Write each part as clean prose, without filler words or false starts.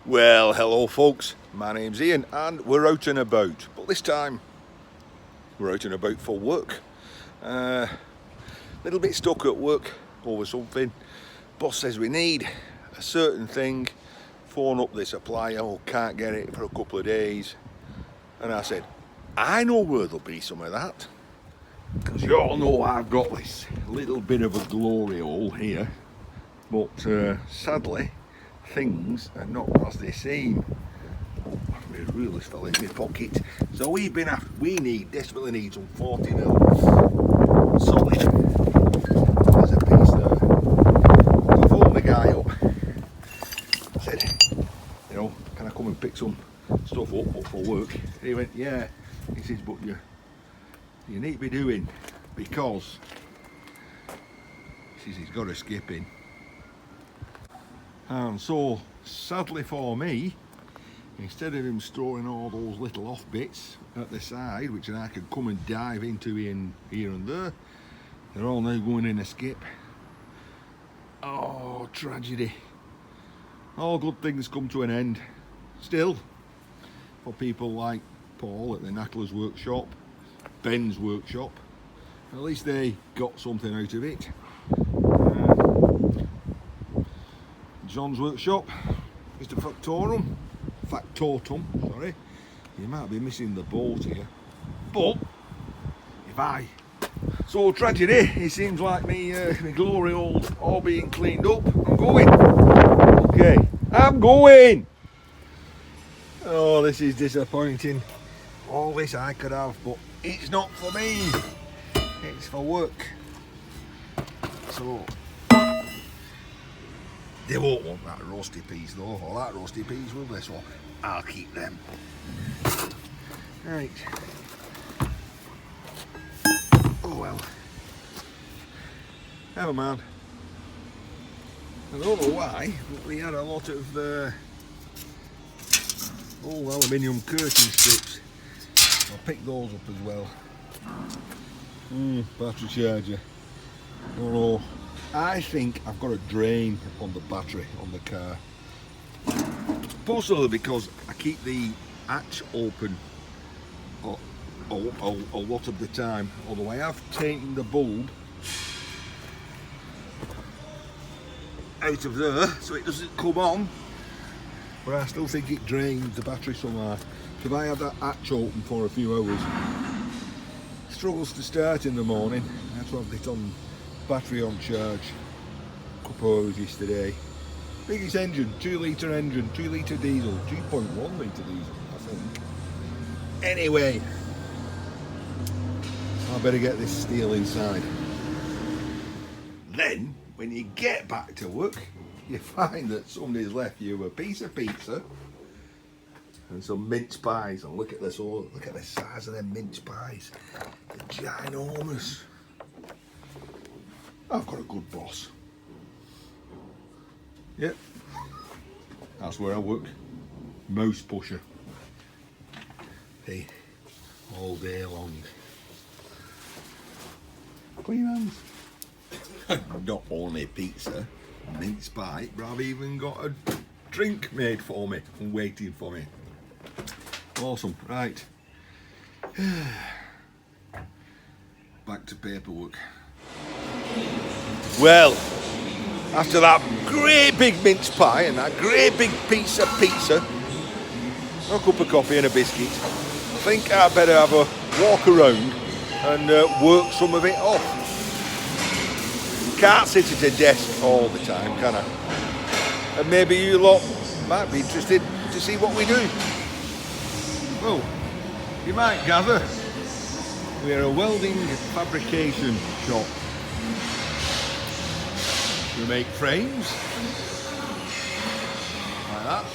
Well, hello folks, my name's Ian and we're out and about, but this time we're out and about for work. Little bit stuck at work over something. Boss says we need a certain thing, phone up the supplier, oh, can't get it for a couple of days. And I said, I know where there'll be some of that. Because you all know I've got this little bit of a glory hole here, but sadly things are not as they seem. My ruler's fell in my pocket. So we desperately need some 40mm solid. There's a piece there. I phoned the guy up. I said, can I come and pick some stuff up for work? He went, yeah. He says, but you need to be doing, because he says he's got a skip in. And so, sadly for me, instead of him storing all those little off bits at the side, which I could come and dive into here and there, they're all now going in a skip. Oh, tragedy. All good things come to an end. Still, for people like Paul at the Knackler's workshop, Ben's workshop, at least they got something out of it. John's workshop, Mr. Factotum, sorry. You might be missing the bolt here, but so tragedy, it seems like me glory all being cleaned up. I'm going. Okay, I'm going. Oh, this is disappointing. All this I could have, but it's not for me. It's for work. So they won't want that roasty peas though, or that roasty peas, will they? So I'll keep them. Right. Oh well. Never mind. I don't know why, but we had a lot of old aluminium curtain strips. I'll pick those up as well. Battery charger. Oh, I think I've got a drain on the battery on the car. Possibly because I keep the hatch open a lot of the time. Although I have taken the bulb out of there so it doesn't come on. But I still think it drains the battery somehow. So if I have that hatch open for a few hours, struggles to start in the morning. I had to have it on battery on charge a couple of hours yesterday. Biggest engine, 2 litre engine, 2 litre diesel, 2.1 litre diesel, I think. Anyway, I better get this steel inside. Then, when you get back to work, you find that somebody's left you a piece of pizza and some mince pies. And look at this, look at the size of them mince pies. They're ginormous. I've got a good boss. Yep, that's where I work. Mouse pusher. Hey, all day long. Clean hands. Not only pizza, mince pie, but I've even got a drink made for me and waiting for me. Awesome, right. Back to paperwork. Well, after that great big mince pie and that great big piece of pizza, a cup of coffee and a biscuit, I think I better have a walk around and work some of it off. Can't sit at a desk all the time, can I? And maybe you lot might be interested to see what we do. Well, you might gather we're a welding fabrication shop. We make frames like that.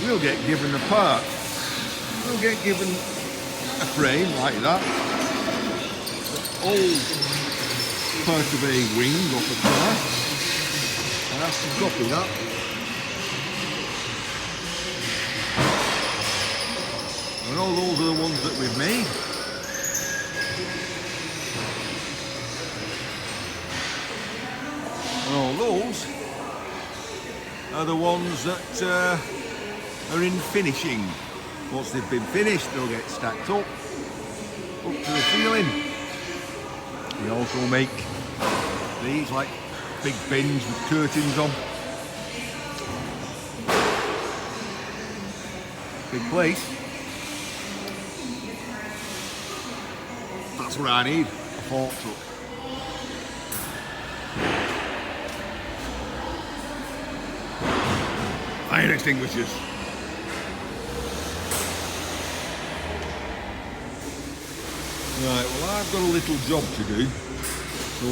We'll get given a part. We'll get given a frame like that. Old part of a wing off a car. I have to copy that. And all those are the ones that we've made. And all those are the ones that are in finishing. Once they've been finished, they'll get stacked up to the ceiling. We also make these like big bins with curtains on. Big place. That's what I need, a fork truck. Fire extinguishers. Right, well I've got a little job to do, so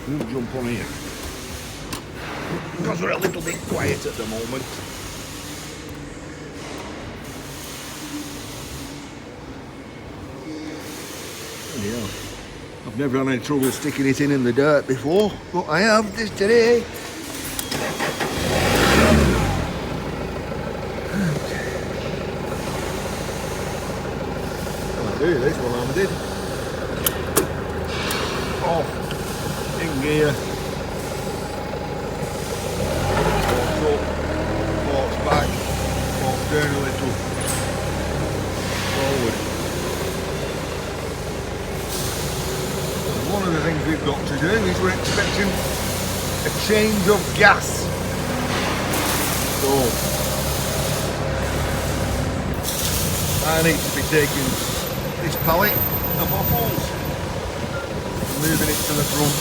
we'll jump on here. Because we're a little bit quiet at the moment. Yeah. I've never had any trouble sticking it in the dirt before, but I have this today. I'll do this while I'm did. Off, in gear. Forks up, forks back, forks down a little. Forward. One of the things we've got to do is we're expecting a change of gas. So I need to be taking this pallet of bottles and moving it to the front.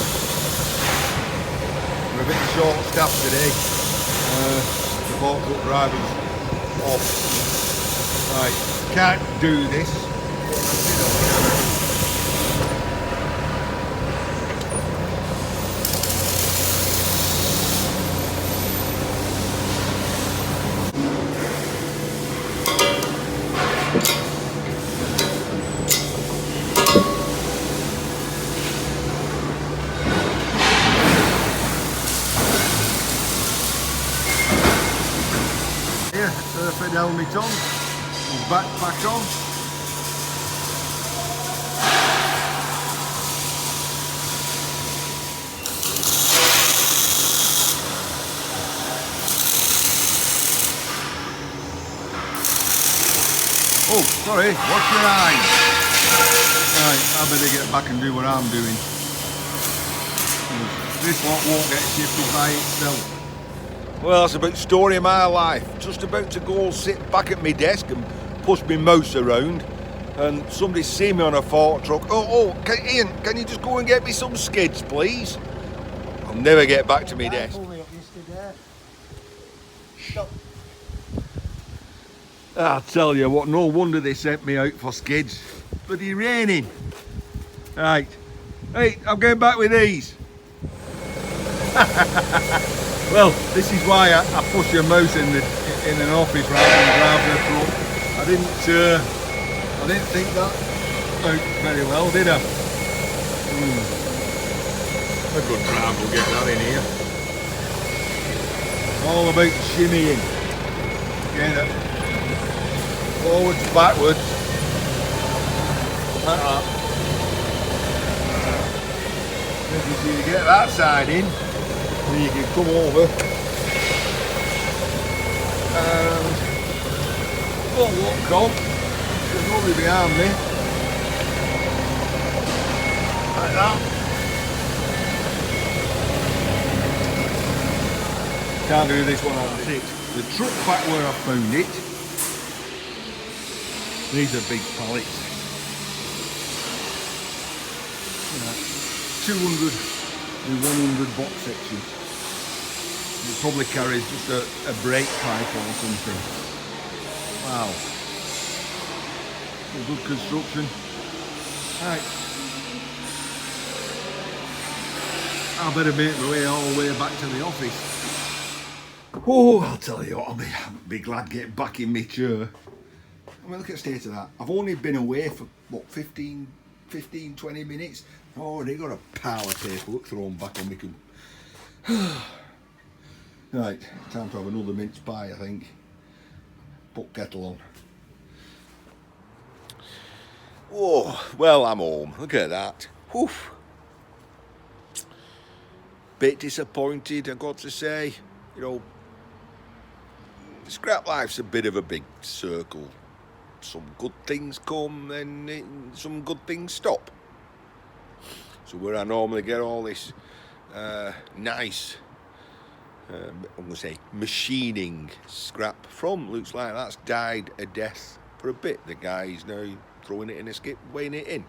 We're a bit short staffed today. The fork truck driver's off. Right, can't do this. Helmet on, backpack on. Oh, sorry, watch your eyes. Right, I better get back and do what I'm doing. This lot won't get shifted by itself. Well, that's about the story of my life. Just about to go sit back at my desk and push my mouse around, and somebody see me on a fork truck. Ian, can you just go and get me some skids, please? I'll never get back to my desk. I tell you what, no wonder they sent me out for skids. Bloody raining. Right. Hey, I'm going back with these. Well, this is why I push your mouse in an office rather than driving a truck. I didn't think that out very well, did I? A good drive will get that in here. All about shimmying. Get it. Forwards, backwards. Like that. As you see, you get that side in. Then you can come over and walk on. There's nobody behind me. Like that. Can't do this one on six. The truck back where I found it. These are big pallets. 200 and 100 box sections. It probably carries just a brake pipe or something. Wow. Good construction. Right. I better make my way all the way back to the office. Oh, I'll tell you what, I'll be glad getting back in my chair. I mean, look at the state of that. I've only been away for, what, 15, 20 minutes. Oh, they got a pile of paperwork thrown back on me. Right, time to have another mince pie, I think. Put kettle on. Oh, well, I'm home. Look at that. Woof. Bit disappointed, I've got to say. you know, scrap life's a bit of a big circle. Some good things come, then some good things stop. So where I normally get all this nice, I'm going to say, machining scrap from, looks like that's died a death for a bit. The guy's now throwing it in a skip, weighing it in.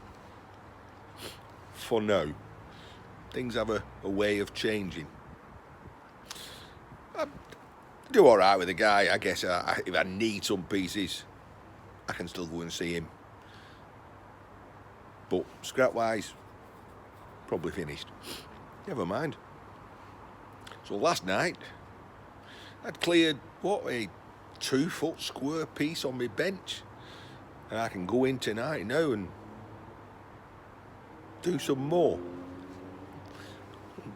For now. Things have a way of changing. I do alright with the guy, I guess. If I need some pieces, I can still go and see him. But scrap-wise, probably finished. Never mind. So last night, I'd cleared, what, a 2 foot square piece on my bench. And I can go in tonight now and do some more.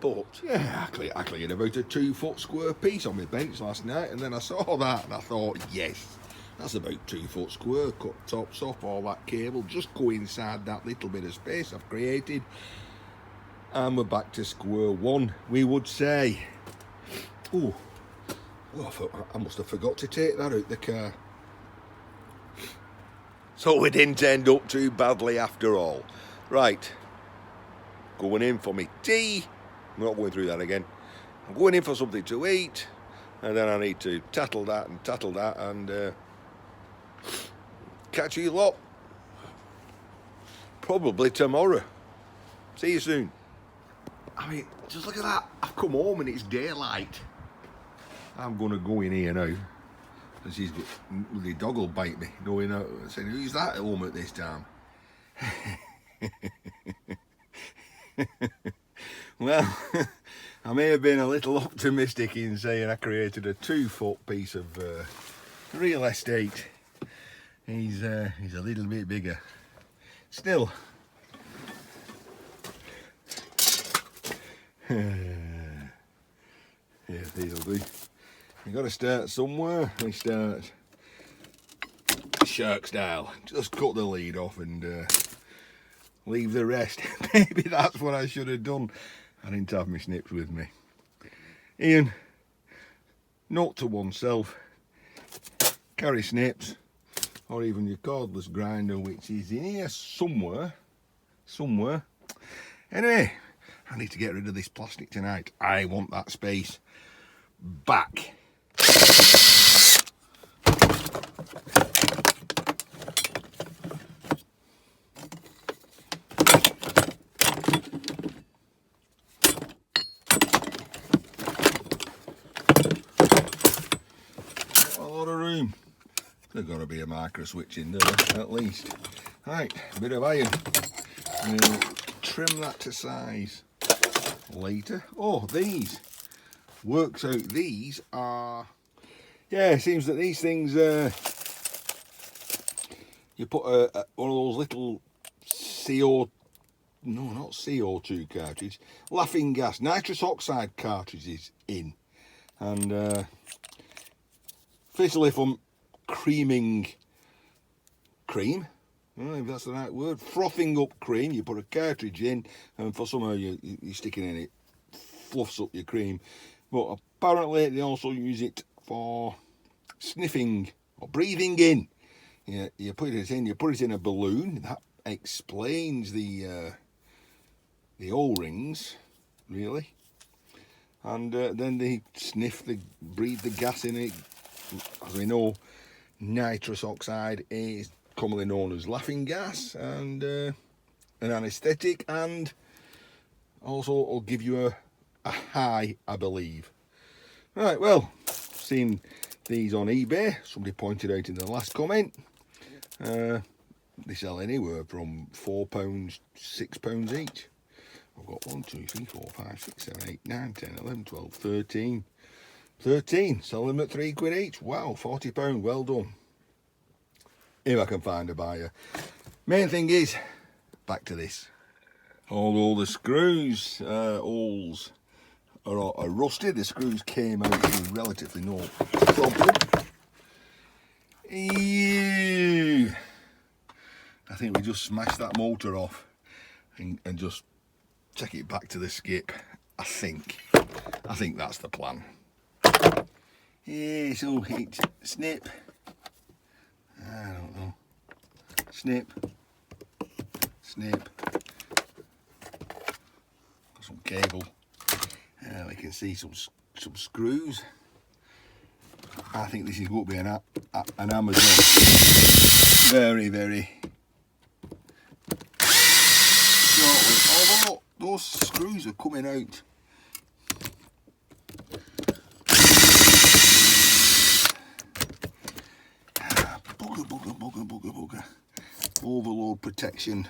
But, yeah, I cleared about a 2 foot square piece on my bench last night, and then I saw that and I thought, yes, that's about 2 foot square. Cut tops off, all that cable, just go inside that little bit of space I've created. And we're back to square one, we would say. Oh, I must have forgot to take that out the car. So we didn't end up too badly after all. Right, going in for me tea. I'm not going through that again. I'm going in for something to eat, and then I need to tattle that and catch you lot probably tomorrow. See you soon. I mean, just look at that. I've come home and it's daylight. I'm going to go in here now. And the dog will bite me. Knowing saying, who's that at home at this time? Well, I may have been a little optimistic in saying I created a 2 foot piece of real estate. He's a little bit bigger. Still. Yeah, these'll do. You got to start somewhere. We start shark style. Just cut the lead off and leave the rest. Maybe that's what I should have done. I didn't have my snips with me. Ian, note to oneself: carry snips, or even your cordless grinder, which is in here somewhere. Anyway, I need to get rid of this plastic tonight. I want that space back. A lot of room. There's got to be a micro switch in there, at least. Right, a bit of iron. We'll trim that to size later. Oh, these. Works out these are, yeah, it seems that these things, you put one of those little not CO2 cartridge, laughing gas, nitrous oxide cartridges in, and basically from creaming cream, I don't know if that's the right word, frothing up cream, you put a cartridge in, and for somehow you're sticking in it, fluffs up your cream. But apparently they also use it for sniffing or breathing in. You put it in a balloon. That explains the O-rings, really. And then they breathe the gas in it. As we know, nitrous oxide is commonly known as laughing gas, and an anaesthetic, and also will give you a high, I believe. Right, well, seen these on eBay. Somebody pointed out in the last comment. They sell anywhere from £4, £6 each. I've got 1, 2, 3, 4, 5, 6, 7, 8, 9, 10, 11, 12, 13. 13. Sell them at £3 each. Wow, £40. Well done. If I can find a buyer. Main thing is, back to this. Although the screws holes are rusted, the screws came out with relatively no problem. Ew. I think we just smashed that motor off and just take it back to the skip. I think that's the plan. Yeah, so it's snip. I don't know. Snip. Snip. Got some cable. We can see some screws. I think this is going to be an Amazon. Very, very shortly. Although those screws are coming out. Bugger. Overload protection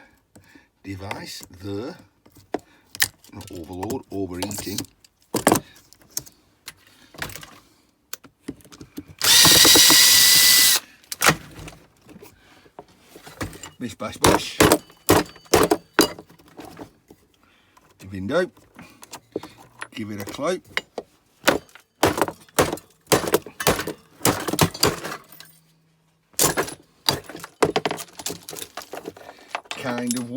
device there. Not overload, overheating. Bish bash bosh. The window. Give it a clout. Kind of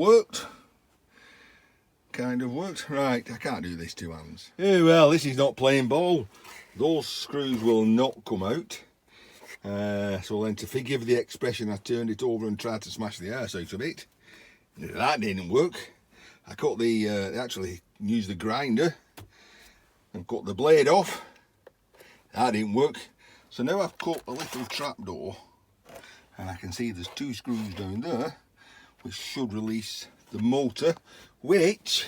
worked. Right, I can't do this two hands. Yeah, well, this is not playing ball. Those screws will not come out. So then, to forgive the expression, I turned it over and tried to smash the arse out of it. That didn't work. I cut the, actually used the grinder and cut the blade off. That didn't work. So now I've cut a little trapdoor, and I can see there's two screws down there, which should release the motor, which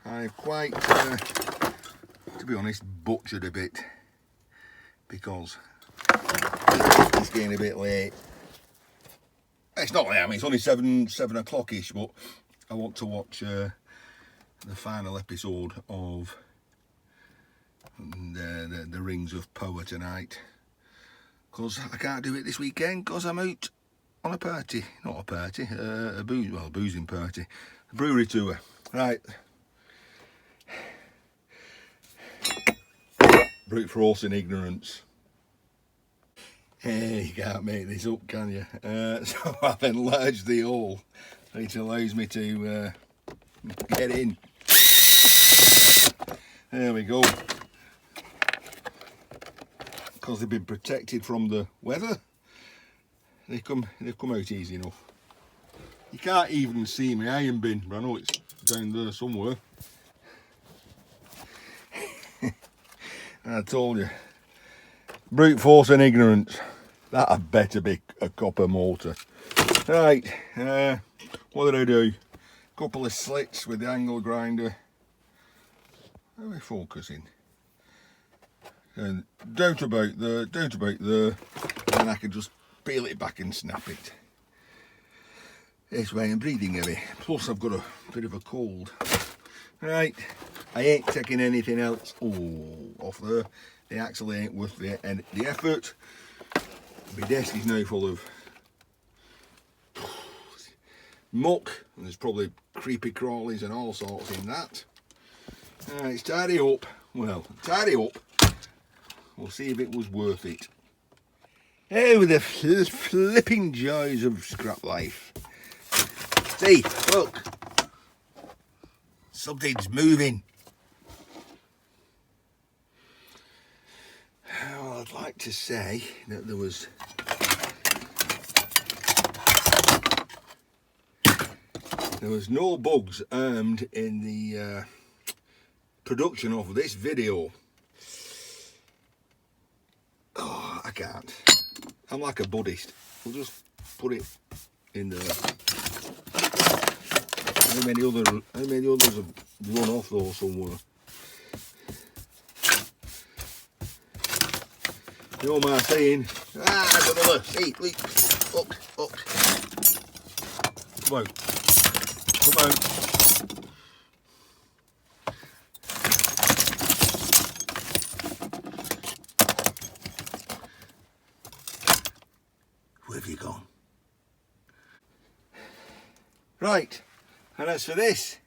I've quite, to be honest, butchered a bit, because it's getting a bit late. It's not late, I mean, it's only 7 o'clock-ish, but I want to watch the final episode of the Rings of Power tonight, because I can't do it this weekend because I'm out on a party. Not a party, a boozing party, a brewery tour. Right, brute force and ignorance. Hey, you can't make this up, can you? So I've enlarged the hole, which allows me to get in. There we go. Because they've been protected from the weather, they've come out easy enough. You can't even see my iron bin, but I know it's down there somewhere. I told you, brute force and ignorance. That had better be a copper motor. Right, what did I do? Couple of slits with the angle grinder. How are we focusing? And down to about there, and I can just peel it back and snap it. This way I'm breathing heavy, plus I've got a bit of a cold. Right, I ain't taking anything else off there. The axle ain't worth the effort. My desk is now full of muck, and there's probably creepy crawlies and all sorts in that. It's tidy up. Well, tidy up. We'll see if it was worth it. Oh, the flipping joys of scrap life. See, look. Something's moving. Well, I'd like to say that there was no bugs harmed in the production of this video. Oh, I can't. I'm like a Buddhist. We'll just put it in there. How many others have run off though somewhere? You know what I'm saying? There's another. See, look. Come on. Where have you gone? Right, and as for this,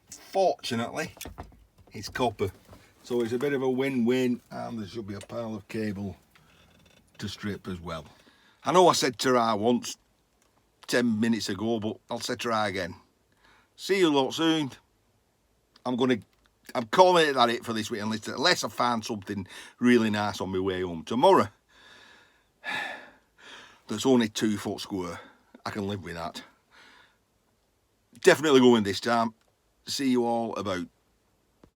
fortunately, it's copper. So it's a bit of a win-win, and there should be a pile of cable to strip as well. I know I said ta-ra once 10 minutes ago, but I'll say ta-ra again. See you lot soon. I'm going to I'm calling it for this week, unless I find something really nice on my way home tomorrow. That's only 2 foot square. I can live with that. Definitely going this time. See you all about